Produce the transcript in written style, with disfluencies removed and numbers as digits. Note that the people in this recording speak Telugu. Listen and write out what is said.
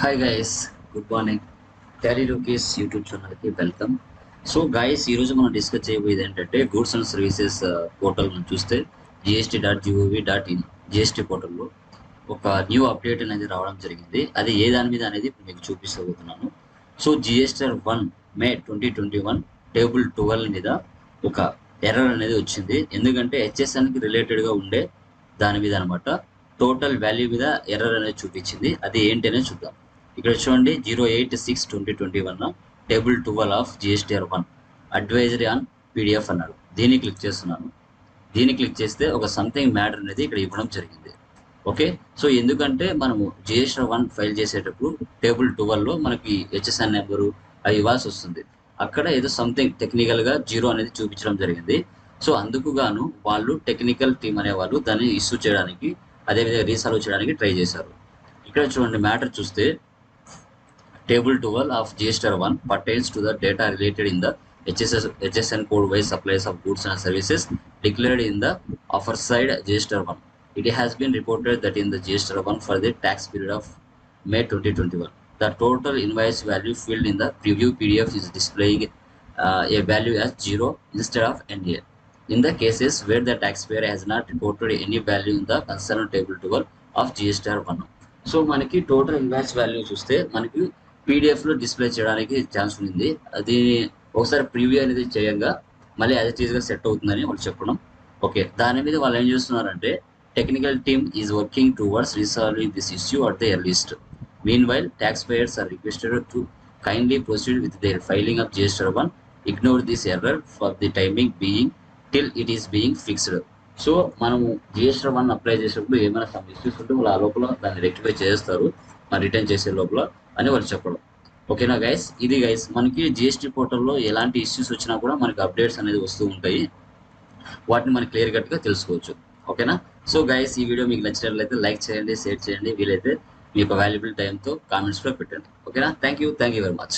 Hi guys, good morning. Tally rookies YouTube ఛానల్కి వెల్కమ్. సో గైస్, ఈరోజు మనం డిస్కస్ చేయబోయేది ఏంటంటే గూడ్స్ అండ్ సర్వీసెస్ పోర్టల్ మనం చూస్తే జిఎస్టీ.gov.in జిఎస్టీ పోర్టల్లో ఒక న్యూ అప్డేట్ అనేది రావడం జరిగింది. అది ఏ దాని మీద అనేది మీకు చూపిస్తబోతున్నాను. సో జిఎస్టర్ 1 మే 2021 టేబుల్ 12 మీద ఒక ఎర్రర్ అనేది వచ్చింది. ఎందుకంటే హెచ్ఎస్ఎన్కి రిలేటెడ్గా ఉండే దాని మీద అనమాట టోటల్ వాల్యూ మీద ఎర్రర్ అనేది చూపించింది. అది ఏంటి అనేది చూద్దాం. ఇక్కడ చూడండి 086/2021 table 12 of GSTR 1 advisory on PDF అన్నాడు. దీన్ని క్లిక్ చేస్తున్నాను. దీన్ని క్లిక్ చేస్తే ఒక సంథింగ్ మ్యాటర్ అనేది ఇక్కడ ఇవ్వడం జరిగింది. ఓకే, సో ఎందుకంటే మనము జిఎస్టీఆర్ 1 ఫైల్ చేసేటప్పుడు టేబుల్ 12లో మనకి హెచ్ఎస్ఎన్ నెంబరు అవి ఇవ్వాల్సి వస్తుంది. అక్కడ ఏదో సంథింగ్ టెక్నికల్గా 0 అనేది చూపించడం జరిగింది. సో అందుకు గాను వాళ్ళు టెక్నికల్ టీం అనేవాళ్ళు దాన్ని ఇష్యూ చేయడానికి, అదేవిధంగా రీసాల్వ్ చేయడానికి ట్రై చేశారు. ఇక్కడ చూడండి మ్యాటర్ చూస్తే Table 12 of GSTR 1 pertains to the data related in the HSN code wise supplies of goods and services declared in the offer side GSTR 1. It has been reported that in the GSTR 1 for the tax period of May 2021, the total invoice value filled in the preview PDF is displaying a value as 0 instead of NA. In the cases where the taxpayer has not reported any value in the concerned Table 12 of GSTR 1. So మనకి టోటల్ ఇన్వాయిస్ వాల్యూ చూస్తే మనకి పీడిఎఫ్లో డిస్ప్లే చేయడానికి ఛాన్స్ ఉంది. అది ఒకసారి ప్రివ్యూ అనేది చేయంగా మళ్ళీ యాజ్ ఇట్ ఈస్గా సెట్ అవుతుందని వాళ్ళు చెప్పడం. ఓకే, దాని మీద వాళ్ళు ఏం చేస్తున్నారంటే technical team is working towards resolving this issue at the earliest. Meanwhile tax payers are requested to kindly proceed with their filing of GSTR 1. Ignore this error for the timing being till it is being fixed. So మనము జిఎస్టీఆర్ 1 అప్లై చేసేటప్పుడు ఏమైనా సమ్ ఇష్యూస్ ఉంటే వాళ్ళు ఆ లోపల దాన్ని రెక్టిఫై చేస్తారు, రిటర్న్ చేసే లోపల అని వాళ్ళు చెప్పడం. ఓకేనా గైస్, ఇది గైస్ మనకి జిఎస్టీ పోర్టల్లో ఎలాంటి ఇష్యూస్ వచ్చినా కూడా మనకి అప్డేట్స్ అనేది వస్తూ ఉంటాయి. వాటిని మనం క్లియర్ కట్గా తెలుసుకోవచ్చు. ఓకేనా, సో గైస్ ఈ వీడియో మీకు నచ్చినట్లయితే లైక్ చేయండి, షేర్ చేయండి, వీలైతే మీ యొక్క వాల్యుబుల్ టైంతో కామెంట్స్లో పెట్టండి. ఓకేనా, థ్యాంక్ యూ వెరీ మచ్.